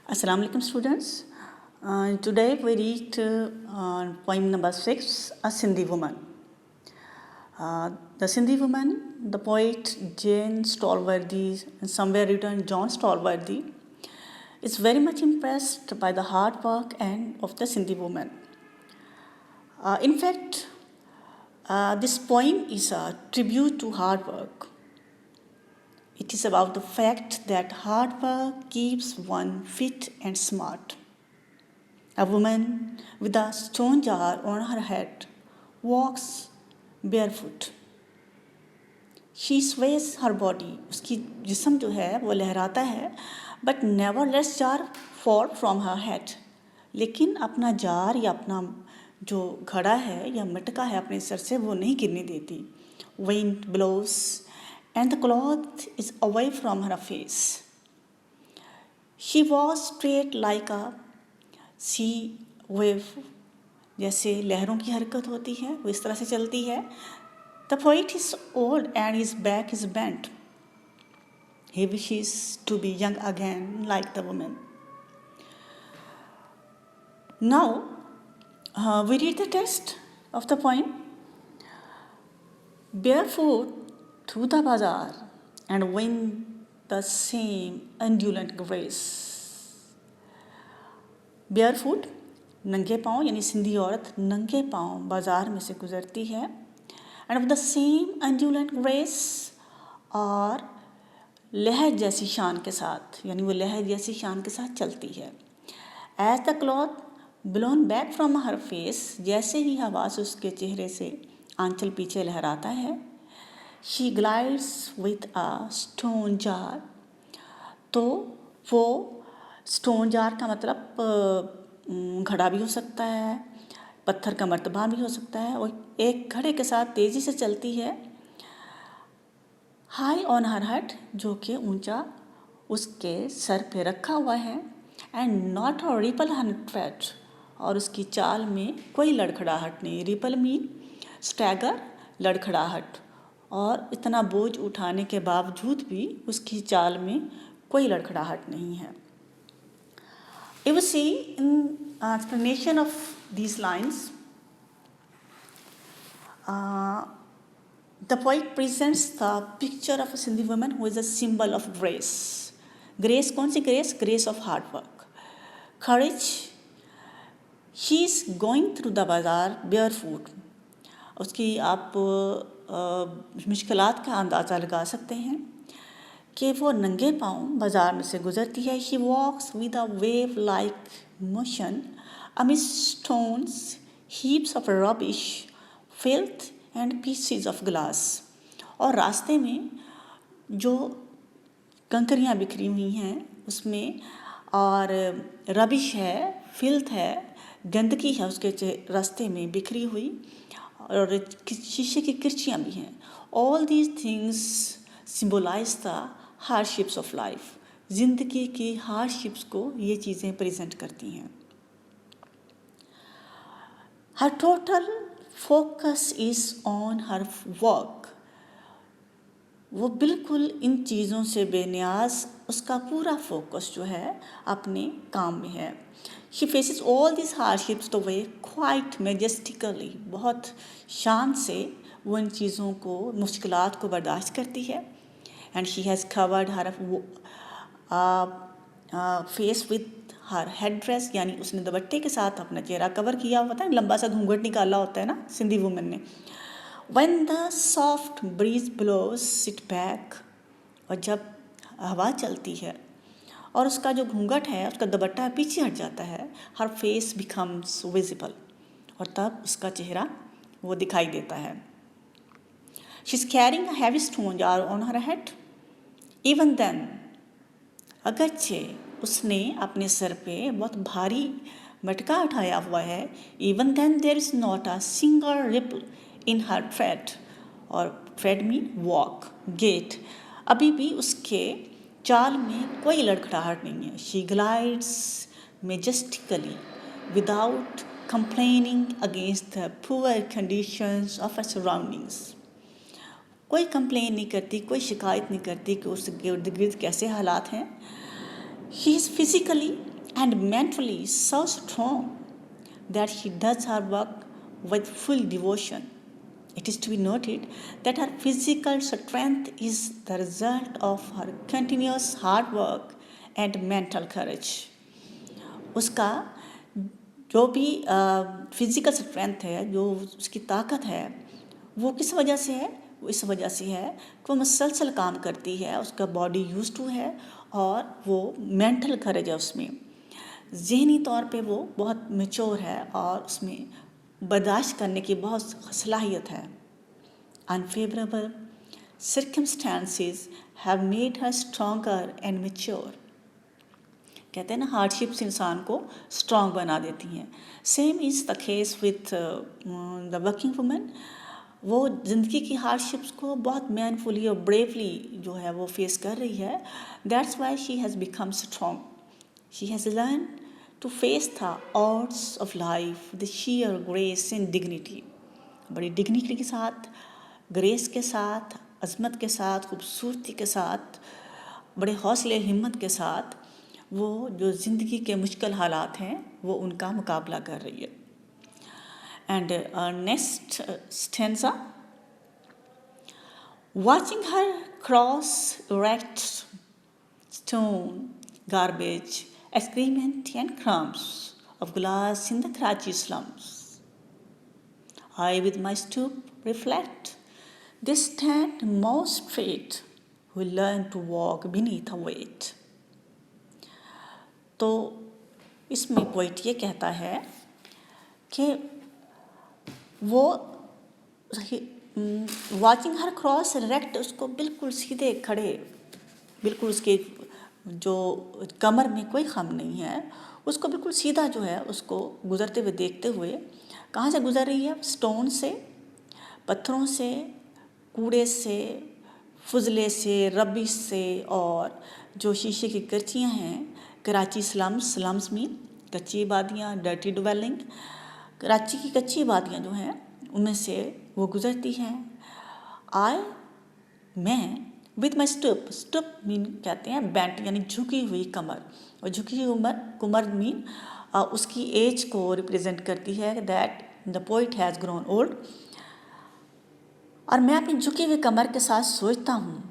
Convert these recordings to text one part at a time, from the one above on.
Assalamu alaikum students. Today we read poem number 6, A Sindhi Woman. The Sindhi woman, the poet Jane Stolworthy, and somewhere written John Stolworthy, is very much impressed by the hard work and of the Sindhi woman. In fact, this poem is a tribute to hard work. It is about the fact that hard work keeps one fit and smart. A woman with a stone jar on her head walks barefoot. She sways her body. उसकी जिस्म जो है वो लहराता है, but never lets jar fall from her head. लेकिन अपना jar या अपना जो घड़ा है या मटका है अपने सर से वो नहीं गिरने देती. Wind blows and the cloth is away from her face. She walks straight like a sea wave. जैसे लहरों की हरकत होती है वो इस तरह से चलती है. The poet is old and his back is bent. He wishes to be young again like the woman. Now we read the text of the poem. Barefoot through the bazaar and win the same undulant grace. Barefoot, नंगे पाँव यानी सिंधी औरत नंगे पाँव बाजार में से गुजरती है. And with the same undulant grace, और लहर जैसी शान के साथ, यानी वो लहर जैसी शान के साथ चलती है. As the cloth blown back from her face, जैसे ही हवा से उसके चेहरे से आंचल पीछे लहराता है. She glides with a stone jar. तो वो stone jar का मतलब घड़ा भी हो सकता है, पत्थर का मर्तबा भी हो सकता है, और एक घड़े के साथ तेज़ी से चलती है. High on her head, जो कि ऊंचा उसके सर पे रखा हुआ है. And not a ripple on her tread, और उसकी चाल में कोई लड़खड़ाहट नहीं. Ripple मीन स्टैगर, लड़खड़ाहट. और इतना बोझ उठाने के बावजूद भी उसकी चाल में कोई लड़खड़ाहट नहीं है. You will see in explanation of these lines, the poet presents the picture of a Sindhi woman who is a symbol of grace. Grace कौन सी grace? Grace of hard work. Courage. She is going through the bazaar barefoot. उसकी आप मुश्किलात का अंदाज़ा लगा सकते हैं कि वो नंगे पाँव बाज़ार में से गुज़रती है. She walks with a wave-like motion amidst stones, heaps of rubbish, filth and pieces of glass. और रास्ते में जो कंकरियाँ बिखरी हुई हैं उसमें, और रबिश है, फिल्थ है, गंदगी है उसके रास्ते में बिखरी हुई, और शीशे की किरचियाँ भी हैं. All these things symbolize the hardships of life. ज़िंदगी की hardships को ये चीज़ें प्रेजेंट करती हैं. Her total focus is on her work. वो बिल्कुल इन चीज़ों से बेनियाज, उसका पूरा फोकस जो है अपने काम में है. She faces all these hardships the way quite majestically. बहुत शान से वो इन चीज़ों को, मुश्किलात को बर्दाश्त करती है. And she has covered her face with her headdress, यानी उसने दुपट्टे के साथ अपना चेहरा कवर किया होता है. लंबा सा घूंघट निकाला होता है ना सिंधी वुमेन ने. When the soft breeze blows it back, और जब हवा चलती है और उसका जो घूंघट है, उसका दुपट्टा पीछे हट जाता है, her face becomes visible, और तब उसका चेहरा वो दिखाई देता है. She's carrying a heavy stone jar on her head. Even then, अगरचे उसने अपने सर पे बहुत भारी मटका उठाया हुआ है, even then there is not a single ripple in her tread, और tread mean walk, gait. अभी भी उसके चाल में कोई लड़खड़ाहट नहीं है. She glides majestically without complaining against the poor conditions of her surroundings. कोई कंप्लेन नहीं करती, कोई शिकायत नहीं करती कि उसके इर्द गिर्द कैसे हालात हैं. He is physically and mentally so strong that she does her work with full devotion. It is to be noted that her physical strength is the result of her continuous hard work and mental courage. उसका जो भी physical strength है, जो उसकी ताकत है, वो किस वजह से है? वो इस वजह से है कि वो मुसलसल काम करती है, उसका बॉडी यूज टू है और वो मेंटल करेज है उसमें, ज़हनी तौर पे वो बहुत मैच्योर है और उसमें बर्दाश्त करने की बहुत सलाहियत है. Unfavorable circumstances have made her stronger and mature. कहते हैं ना, हार्डशिप्स इंसान को स्ट्रांग बना देती हैं. Same is the case with the working women. वो ज़िंदगी की हार्डशिप्स को बहुत मैनफुली और ब्रेवली जो है वो फेस कर रही है. That's why she has become strong. She has learn to face the odds of life with sheer grace and dignity. बड़ी डिग्निटी के साथ, ग्रेस के साथ, अजमत के साथ, खूबसूरती के साथ, बड़े हौसले हिम्मत के साथ वो जो ज़िंदगी के मुश्किल हालात हैं वो उनका मुकाबला कर रही है. And next stanza. Watching her cross erect stone, garbage, excrement and crumbs of glass in the Karachi slums, I with my stoop reflect, they stand most straight who learn to walk beneath a weight. तो इसमें poet ये कहता है कि वो watching हर cross rect, उसको बिल्कुल सीधे खड़े, बिल्कुल उसके जो कमर में कोई खम नहीं है, उसको बिल्कुल सीधा जो है उसको गुज़रते हुए देखते हुए, कहाँ से गुज़र रही है? स्टोन से, पत्थरों से, कूड़े से, फुजले से, रबिश से, और जो शीशे की करचियाँ हैं. कराची स्लम्स में कच्ची आबादियाँ, डर्टी डिवेलिंग, कराची की कच्ची आबादियाँ जो हैं उनमें से वो गुज़रती हैं. मैं विथ माई स्टूप मीन कहते हैं बेंट, यानी झुकी हुई कमर. और झुकी हुई कमर मीन उसकी एज को रिप्रेजेंट करती है, that the poet has grown old. और मैं अपनी झुकी हुई कमर के साथ सोचता हूँ,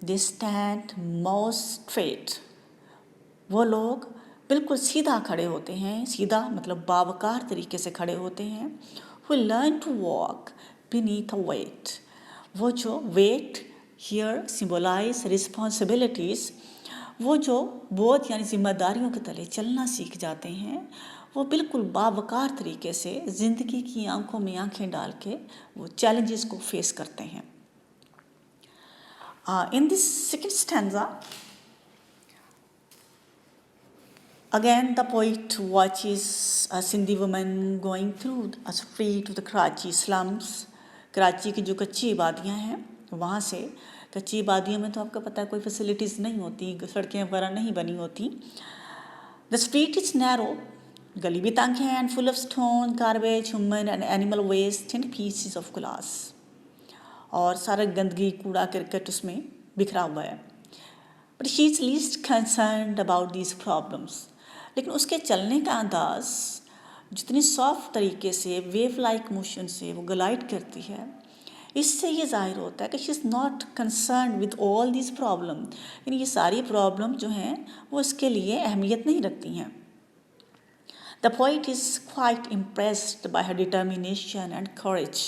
दे स्टैंड मोस्ट स्ट्रेट, वो लोग बिल्कुल सीधा खड़े होते हैं. सीधा मतलब बावकार तरीके से खड़े होते हैं. who learn to walk beneath a weight. वो जो weight here symbolize responsibilities, वो जो बोझ यानी जिम्मेदारियों के तले चलना सीख जाते हैं, वो बिल्कुल बावकार तरीके से ज़िंदगी की आंखों में आंखें डाल के वो चैलेंजेस को फेस करते हैं. In this second stanza, again the poet watches a Sindhi woman going through a street of the Karachi slums. Karachi की जो कच्ची आबादियाँ हैं, वहाँ से, कच्ची आबादियों में तो आपको पता है कोई फैसिलिटीज़ नहीं होती, सड़कें वगैरह नहीं बनी होती. द स्ट्रीट इज़ नैरो, गली भी तंग है, and full of stone, garbage, human and animal waste and pieces of glass. और सारा गंदगी, कूड़ा करकट उसमें बिखरा हुआ है. But she is least concerned about these problems. लेकिन उसके चलने का अंदाज़ जितनी सॉफ्ट तरीके से, वेव लाइक मोशन से वो ग्लाइड करती है, इससे ये जाहिर होता है कि she is not concern with all these problem. यानी ये सारी प्रॉब्लम जो हैं वो इसके लिए अहमियत नहीं रखती हैं. The poet is quite impressed by her determination and courage.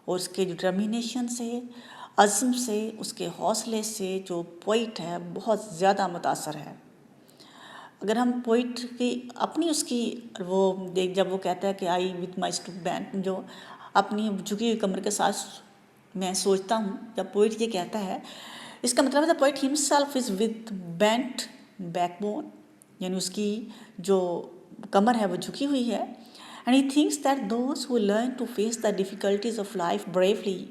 और उसके डिटर्मिनेशन से, अज़्म से, उसके हौसले से जो पोइट है बहुत ज़्यादा मुतासर है. अगर हम पोइट की अपनी उसकी वो देख, जब वो कहता है कि आई विथ माई स्टूप बैंड, जो अपनी झुकी हुई कमर के साथ मैं सोचता हूँ, जब पोइट ये कहता है, इसका मतलब है the poet himself is with bent backbone, यानी उसकी जो कमर है वो झुकी हुई है. And he thinks that those who learn to face the difficulties of life bravely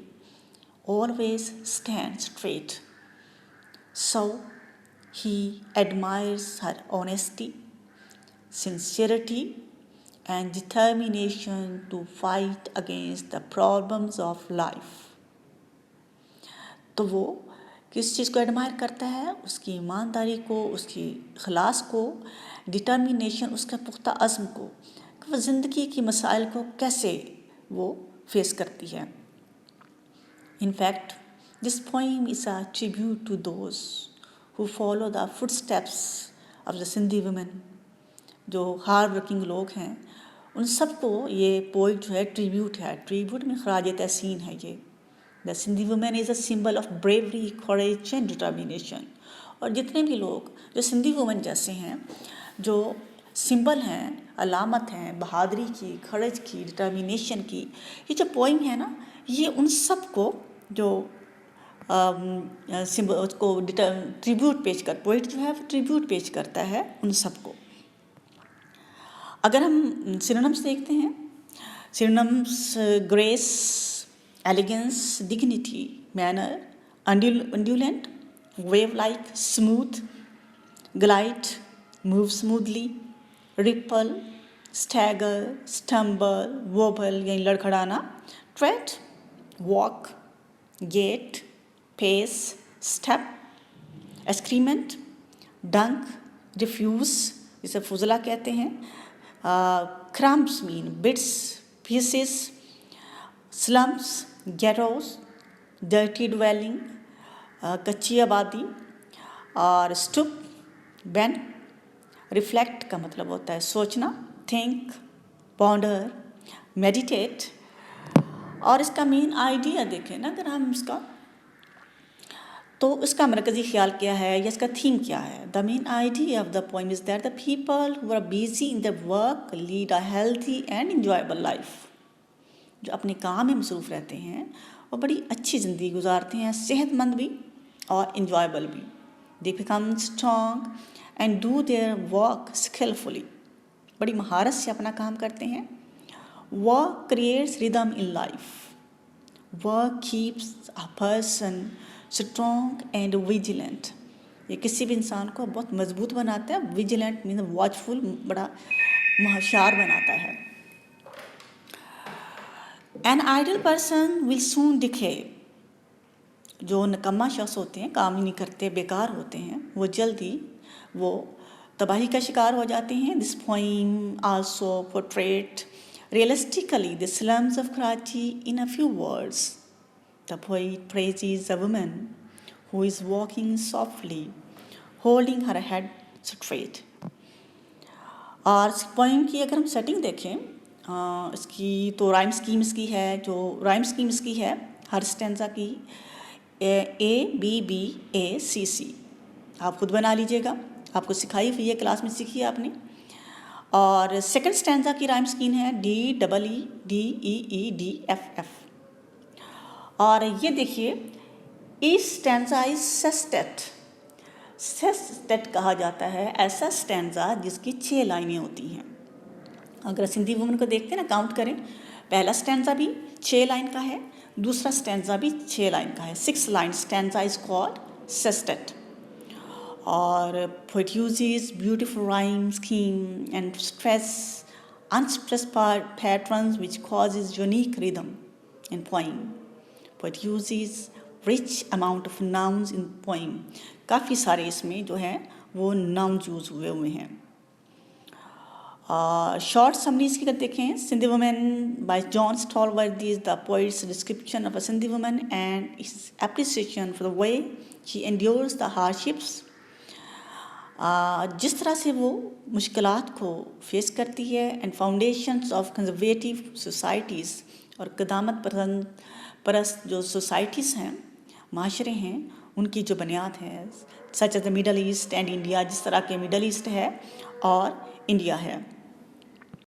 always stand straight. So he admires her honesty, sincerity, and determination to fight against the problems of life. तो वो किस चीज़ को admire करता है? उसकी ईमानदारी को, उसकी इखलास को, डिटर्मिनेशन, उसका पुख्ता अज़्म को, कि वह ज़िंदगी की मसाइल को कैसे वो फेस करती है। In fact, this poem is a tribute to those who follow the footsteps of the Sindhi women. जो हार्ड वर्किंग लोग हैं उन सबको ये पोइट जो है ट्रिब्यूट है। ट्रिब्यूट में खराज तहसीन है ये। The Sindhi women is a symbol of bravery, courage and determination. और जितने भी लोग जो सिंधी वुमेन जैसे हैं, जो सिंबल हैं, अलामत हैं बहादुरी की, करेज की, डिटर्मिनेशन की, ये जो पोइम है ना, ये उन सब को जो उसको ट्रिब्यूट पेश कर, पोइट जो है वो ट्रिब्यूट पेश करता है उन सबको। अगर हम सिनोनिम्स देखते हैं, synonyms grace, elegance, dignity, manner, undulant, wave like, smooth, glide, move smoothly, ripple, stagger, stumble, wobble यानी लड़खड़ाना, tread, walk, gait, pace, step, excrement, dung, diffuse जिसे फुजला कहते हैं, crumbs mean bits, pieces, slums, गैरोस, डर्टी ड्वेलिंग, कच्ची आबादी, और स्टुप, बेंड, रिफ्लेक्ट का मतलब होता है सोचना, थिंक, पॉन्डर, मेडिटेट। और इसका मेन आइडिया देखें ना अगर हम इसका, तो इसका मरकज़ी ख्याल क्या है या इसका थीम क्या है? The main idea of the poem is that the people who are busy in the work lead a healthy and enjoyable life. जो अपने काम में मसरूफ़ रहते हैं और बड़ी अच्छी ज़िंदगी गुजारते हैं, सेहतमंद भी और इंजॉयबल भी। They become strong and do their work skilfully. बड़ी महारत से अपना काम करते हैं। Work creates rhythm in life. Work keeps a person strong and vigilant. ये किसी भी इंसान को बहुत मजबूत बनाता है। विजिलेंट मीन वॉचफुल, बड़ा होशियार बनाता है। An idle person will soon decay. जो निकम्मा शख्स होते हैं, काम ही नहीं करते, बेकार होते हैं, वो जल्दी वो तबाही का शिकार हो जाते हैं। This poem also portrait realistically the slums of Karachi in a few words. The poet praises a woman who is walking softly, holding her head straight. और इस पोइम की अगर हम सेटिंग देखें, इसकी तो राइम स्कीम इसकी है, जो राइम स्कीम इसकी है हर स्टेंजा की ABBACC। आप खुद बना लीजिएगा, आपको सिखाई हुई है, क्लास में सीखी है आपने। और सेकंड स्टैंजा की राइम स्कीम है DEEDEDFF। और ये देखिए, each stanza is sestet. Sestet कहा जाता है ऐसा स्टैंजा जिसकी 6 लाइनें होती हैं। अगर सिंधी वुमन को देखते हैं ना, काउंट करें, पहला स्टैंजा भी 6 लाइन का है, दूसरा स्टैंजा भी 6 लाइन का है। 6 line stanza is called sestet. और poet uses beautiful rhyme scheme and unstressed patterns which causes unique rhythm in poem. Poet uses rich amount of nouns in poem. काफ़ी सारे इसमें जो है वो nouns यूज हुए हैं। शॉर्ट समरी इसकी अगर देखें, Sindhi women by John Stallworthy is the poet's description of a Sindhi women and its appreciation for the way she endures the hardships. जिस तरह से वो मुश्किलात को फेस करती है and foundations of conservative societies, और क़दामत परस्त जो सोसाइटीज़ हैं, माशरे हैं, उनकी जो बुनियाद है, such as the Middle East and India, जिस तरह के मिडल ईस्ट है और इंडिया है।